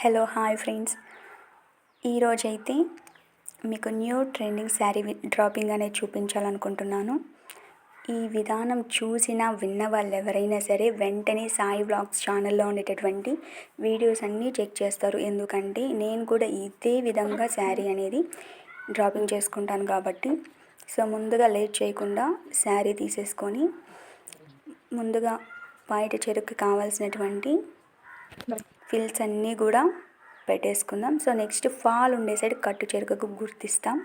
Hello hi friends. ఈరోజైతే మీకు new trending sari dropping అనేది చూపించాలనుకుంటున్నాను. ఈ విధానం చూసిన విన్న వాళ్ళు ఎవరైనా సరే వెంటనే సాయి వ్లాగ్స్ ఛానల్లో ఉండేటటువంటి వీడియోస్ అన్నీ చెక్ చేస్తారు. ఎందుకంటే నేను కూడా ఇదే విధంగా శారీ అనేది డ్రాపింగ్ చేసుకుంటాను కాబట్టి. సో ముందుగా లేట్ చేయకుండా శారీ తీసేసుకొని ముందుగా బయట చెరుకు కావాల్సినటువంటి ఫిల్స్ అన్నీ కూడా పెట్టేసుకుందాం. సో నెక్స్ట్ ఫాల్ ఉండే సైడ్ కట్టు చెరుకుకు గుర్తిస్తాం.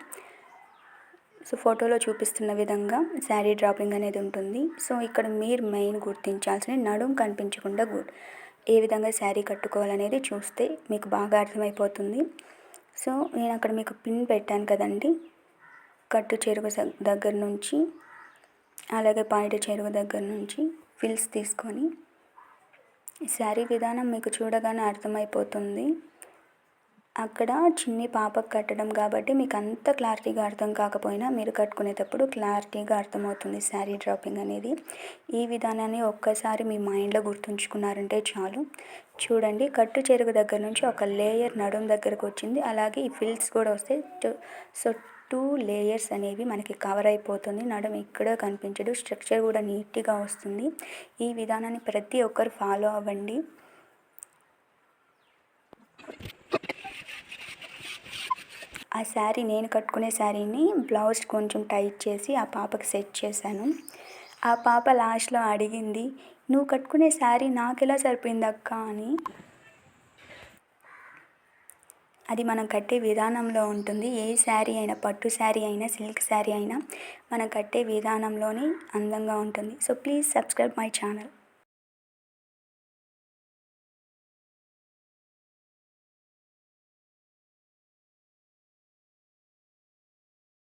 సో ఫోటోలో చూపిస్తున్న విధంగా శారీ డ్రాపింగ్ అనేది ఉంటుంది. సో ఇక్కడ మీరు మెయిన్ గుర్తించాల్సిన నడుం కనిపించకుండా ఏ విధంగా శారీ కట్టుకోవాలనేది చూస్తే మీకు బాగా అర్థమైపోతుంది. సో నేను అక్కడ మీకు పిన్ పెట్టాను కదండి, కట్టు చెరుకు దగ్గర నుంచి అలాగే పాయింట్ చెరుకు దగ్గర నుంచి ఫిల్స్ తీసుకొని శారీ విధానం మీకు చూడగానే అర్థమైపోతుంది. అక్కడ చిన్ని పాపకు కట్టడం కాబట్టి మీకు అంత క్లారిటీగా అర్థం కాకపోయినా మీరు కట్టుకునేటప్పుడు క్లారిటీగా అర్థమవుతుంది శారీ డ్రాపింగ్ అనేది. ఈ విధానాన్ని ఒక్కసారి మీ మైండ్లో గుర్తుంచుకున్నారంటే చాలు. చూడండి, కట్టు చెరుకు దగ్గర నుంచి ఒక లేయర్ నడుం దగ్గరకు వచ్చింది. అలాగే ఈ ఫిల్స్ కూడా వస్తాయి. సో 2 లేయర్స్ అనేవి మనకి కవర్ అయిపోతుంది. నడుం ఎక్కడ కనిపించదు. స్ట్రక్చర్ కూడా నీట్గా వస్తుంది. ఈ విధానాన్ని ప్రతి ఒక్కరు ఫాలో అవ్వండి. ఆ శారీ నేను కట్టుకునే శారీని బ్లౌజ్ కొంచెం టైట్ చేసి ఆ పాపకి సెట్ చేశాను. ఆ పాప లాస్ట్లో అడిగింది, నువ్వు కట్టుకునే శారీ నాకెలా సరిపోయింది అక్క అని. అది మనం కట్టే విధానంలో ఉంటుంది. ఏ శారీ అయినా, పట్టు శారీ అయినా, సిల్క్ శారీ అయినా మనం కట్టే విధానంలోనే అందంగా ఉంటుంది. So please subscribe my channel.